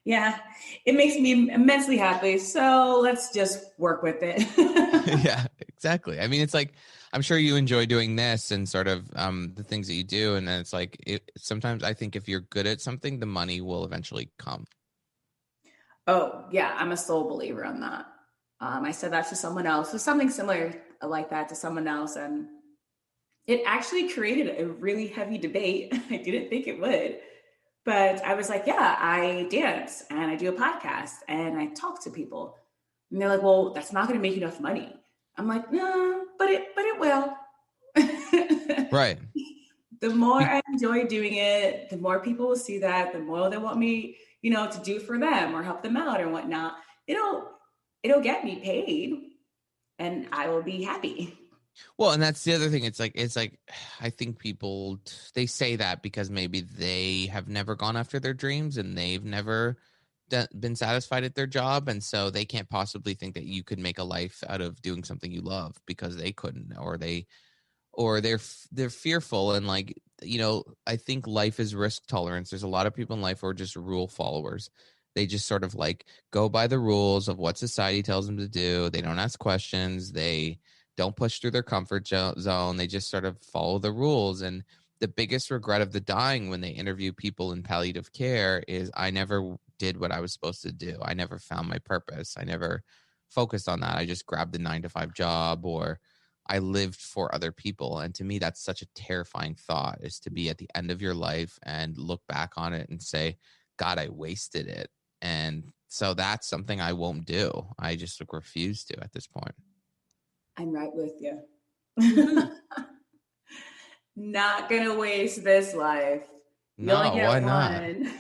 Yeah, it makes me immensely happy. So let's just work with it. Yeah, exactly. I mean, it's like, I'm sure you enjoy doing this and sort of the things that you do. And then it's like, sometimes I think if you're good at something, the money will eventually come. Oh, yeah, I'm a sole believer in that. I said that to someone else, or something similar like that to someone else, and it actually created a really heavy debate. I didn't think it would, but I was like, yeah, I dance and I do a podcast and I talk to people. And they're like, well, that's not going to make enough money. I'm like, no, but it will. Right. The more Be- I enjoy doing it, the more people will see that, the more they want me, to do for them or help them out or whatnot. It'll it'll get me paid and I will be happy. well, and that's the other thing. It's like, I think people, they say that because maybe they have never gone after their dreams and they've never been satisfied at their job. And so they can't possibly think that you could make a life out of doing something you love because they couldn't, or they're fearful. And like, I think life is risk tolerance. There's a lot of people in life who are just rule followers. They just sort of like go by the rules of what society tells them to do. They don't ask questions. They don't push through their comfort zone. They just sort of follow the rules. And the biggest regret of the dying when they interview people in palliative care is, I never did what I was supposed to do. I never found my purpose. I never focused on that. I just grabbed a 9 to 5 job, or I lived for other people. And to me, that's such a terrifying thought, is to be at the end of your life and look back on it and say, God, I wasted it. And so that's something I won't do. I just refuse to at this point. I'm right with you. Woohoo. Not gonna waste this life. You only No, why get not? one.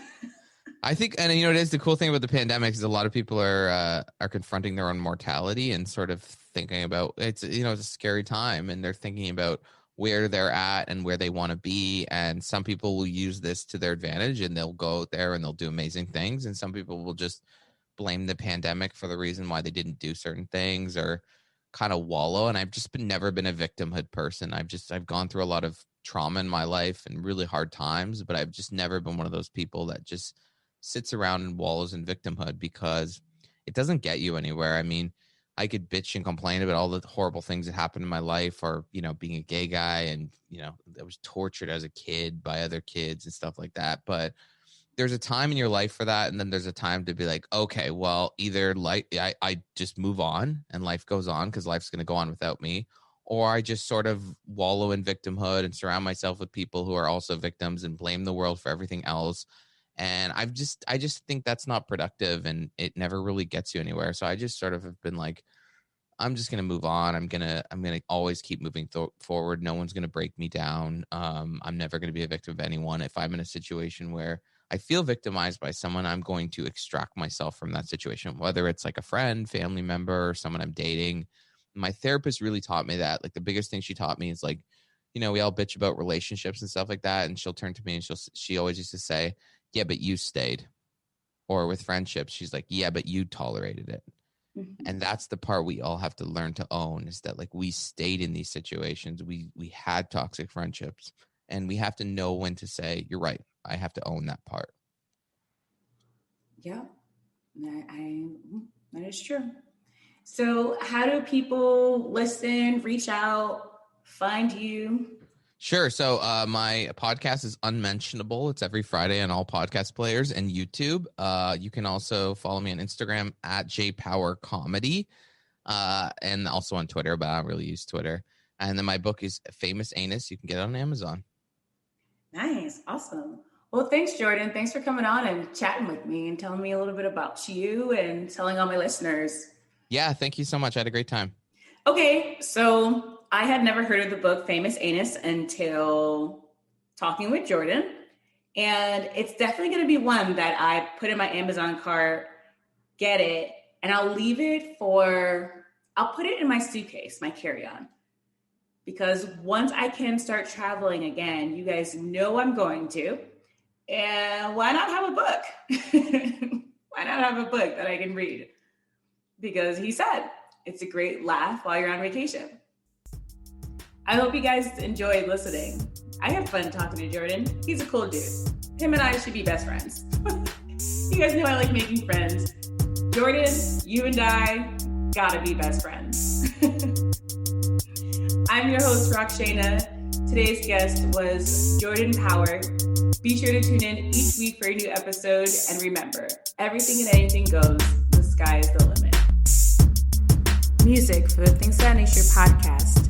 I think, and it is the cool thing about the pandemic is a lot of people are confronting their own mortality and sort of thinking about it's a scary time, and they're thinking about where they're at and where they want to be. And some people will use this to their advantage and they'll go out there and they'll do amazing things. And some people will just blame the pandemic for the reason why they didn't do certain things or kind of wallow. And I've just never been a victimhood person. I've gone through a lot of trauma in my life and really hard times, but I've just never been one of those people that just sits around and wallows in victimhood, because it doesn't get you anywhere. I mean, I could bitch and complain about all the horrible things that happened in my life, or, being a gay guy and, I was tortured as a kid by other kids and stuff like that. But there's a time in your life for that. And then there's a time to be like, okay, well, either I just move on and life goes on because life's going to go on without me, or I just sort of wallow in victimhood and surround myself with people who are also victims and blame the world for everything else. And I just think that's not productive, and it never really gets you anywhere. So I just sort of have been like, I'm just going to move on. I'm going to always keep moving forward. No one's going to break me down. I'm never going to be a victim of anyone. If I'm in a situation where I feel victimized by someone, I'm going to extract myself from that situation, whether it's like a friend, family member, or someone I'm dating. My therapist really taught me that. Like, the biggest thing she taught me is like, we all bitch about relationships and stuff like that. And she'll turn to me and she always used to say, yeah, but you stayed. Or with friendships, she's like, yeah, but you tolerated it. Mhm. And that's the part we all have to learn to own, is that like we stayed in these situations. We had toxic friendships, and we have to know when to say, you're right. I have to own that part. Yeah, that is true. So, how do people listen, reach out, find you? Sure. So my podcast is Unmentionable. It's every Friday on all podcast players and YouTube. You can also follow me on Instagram at JPowerComedy, and also on Twitter, but I don't really use Twitter. And then my book is Famous Anus. You can get it on Amazon. Nice, awesome. Well, thanks, Jordan. Thanks for coming on and chatting with me and telling me a little bit about you and telling all my listeners. Yeah, thank you so much. I had a great time. Okay, so I had never heard of the book Famous Anus until talking with Jordan. And it's definitely going to be one that I put in my Amazon cart, get it, and I'll put it in my suitcase, my carry-on. Because once I can start traveling again, you guys know I'm going to. And why not have a book? Why not have a book that I can read? Because he said it's a great laugh while you're on vacation. I hope you guys enjoyed listening. I had fun talking to Jordan. He's a cool dude. Him and I should be best friends. You guys know I like making friends. Jordan, you and I gotta be best friends. I'm your host, Rockshana. Today's guest was Jordan Power. Be sure to tune in each week for a new episode. And remember, everything and anything goes. The sky is the limit. Music for the Things That Nature podcast